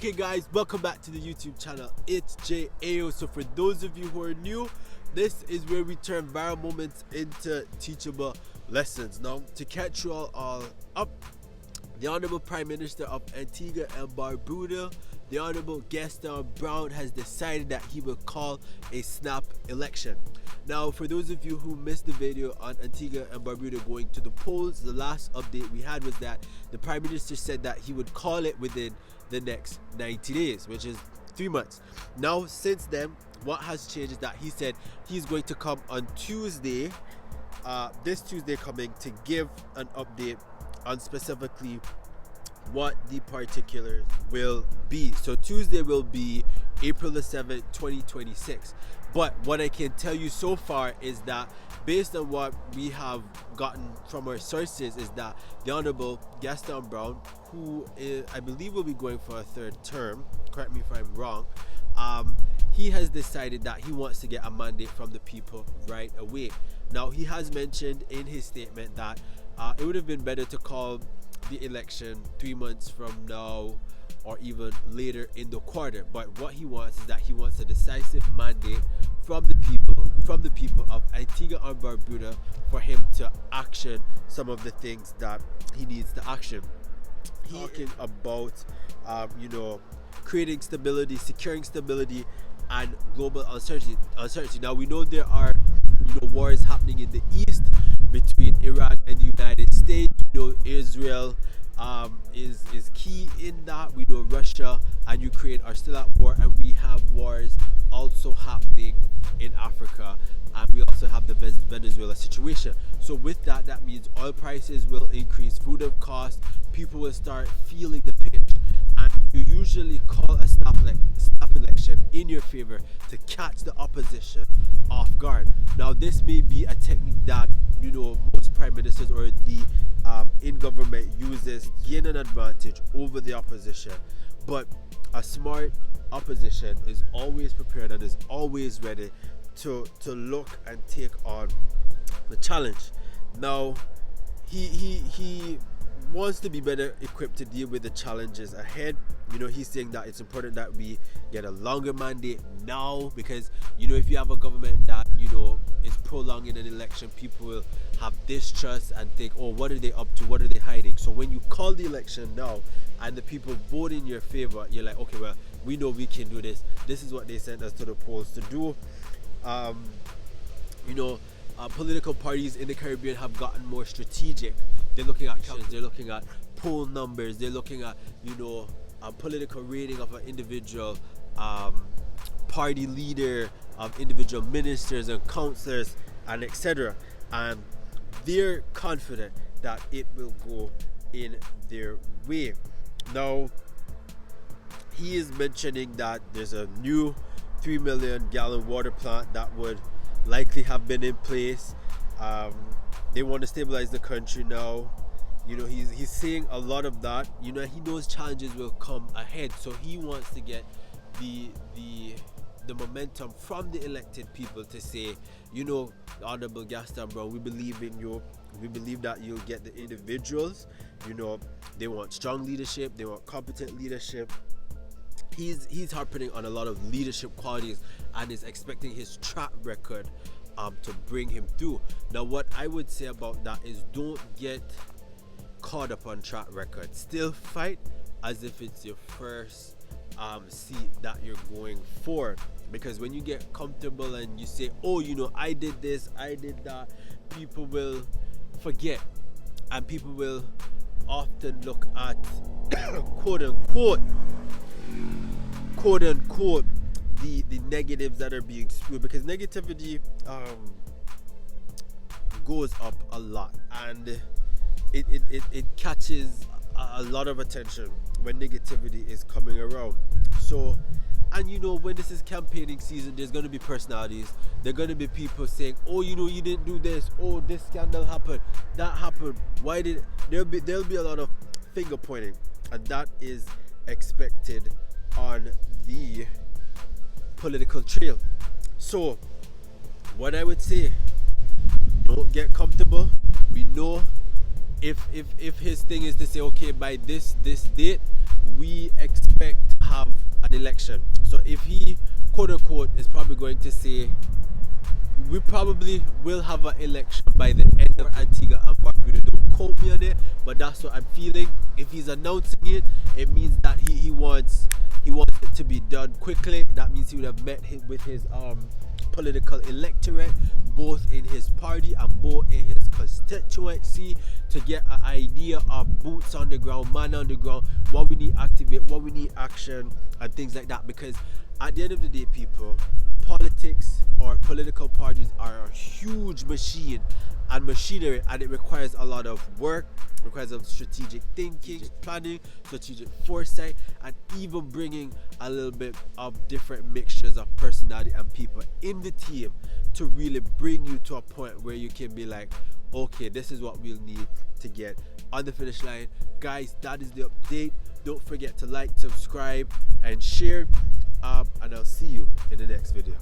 Okay guys, welcome back to the YouTube channel. It's Jay Ayyo. So for those of you who are new, this is where we turn viral moments into teachable lessons. Now, to catch you all up, the Honorable Prime Minister of Antigua and Barbuda, the Honorable Gaston Browne, has decided that he will call a snap election. Now, for those of you who missed the video on Antigua and Barbuda going to the polls, the last update we had was that the Prime Minister said that he would call it within the next 90 days, which is 3 months. Now, since then, what has changed is that he said he's going to come on Tuesday, this Tuesday coming, to give an update on specifically what the particulars will be. So Tuesday will be April the 7th, 2026. But what I can tell you so far is that based on what we have gotten from our sources is that the Honorable Gaston Browne, who is, I believe will be going for a third term, correct me if I'm wrong, he has decided that he wants to get a mandate from the people right away. Now, he has mentioned in his statement that it would have been better to call the election 3 months from now or even later in the quarter, but what he wants is that he wants a decisive mandate from the people of Antigua and Barbuda for him to action some of the things that he needs to action. Talking about creating stability, securing stability, and global uncertainty. Now, we know there are wars happening in the east between Iran and the United States. We know Israel is key in that. We know Russia and Ukraine are still at war, and we have wars also happening in Africa, and we also have the Venezuela situation. So with that means oil prices will increase, food costs, people will start feeling the pinch, and you usually call a snap election in your favor to catch the opposition off guard. Now, this may be a technique that most prime ministers or the in government uses to gain an advantage over the opposition, but a smart opposition is always prepared and is always ready to look and take on the challenge. Now, he wants to be better equipped to deal with the challenges ahead. He's saying that it's important that we get a longer mandate now, because if you have a government that is prolonging an election, people will have distrust and think, oh, what are they up to, what are they hiding? So when you call the election now and the people vote in your favor, you're like, okay, well, we know we can do this. This is what they sent us to the polls to do. Political parties in the Caribbean have gotten more strategic. They're looking at actions, they're looking at poll numbers, they're looking at political rating of an individual party leader, of individual ministers and councillors, and etc. And they're confident that it will go in their way. Now, he is mentioning that there's a new 3 million gallon water plant that would likely have been in place. They want to stabilize the country now. He's saying a lot of that. He knows challenges will come ahead, so he wants to get the momentum from the elected people to say, Honorable Gaston Browne, we believe in you. We believe that you'll get the individuals. They want strong leadership, they want competent leadership. He's harping on a lot of leadership qualities and is expecting his track record to bring him through. Now, what I would say about that is, don't get caught up on track record. Still fight as if it's your first seat that you're going for, because when you get comfortable and you say, oh, I did this, I did that, people will forget, and people will often look at quote unquote the negatives that are being spewed, because negativity goes up a lot, and it catches a lot of attention when negativity is coming around. So, and when this is campaigning season, there's going to be personalities. There are going to be people saying, oh, you didn't do this, oh, this scandal happened, that happened, why did there'll be a lot of finger pointing, and that is expected on the political trail. So what I would say, don't get comfortable. We know if his thing is to say, okay, by this date we expect to have an election. So if he, quote unquote, is probably going to say we probably will have an election by the end of Antigua and Barbuda. Don't quote me on it, but that's what I'm feeling. If he's announcing it, it means that he wants it to be done quickly. That means he would have met with his political electorate, both in his party and both in his constituency, to get an idea of boots on the ground, man on the ground, what we need activate, what we need action, and things like that. Because at the end of the day, people, politics or political parties are a huge machine and machinery, and it requires a lot of work, requires of strategic thinking, planning, strategic foresight, and even bringing a little bit of different mixtures of personality and people in the team to really bring you to a point where you can be like, okay, this is what we'll need to get on the finish line. Guys, that is the update. Don't forget to like, subscribe, and share. And I'll see you in the next video.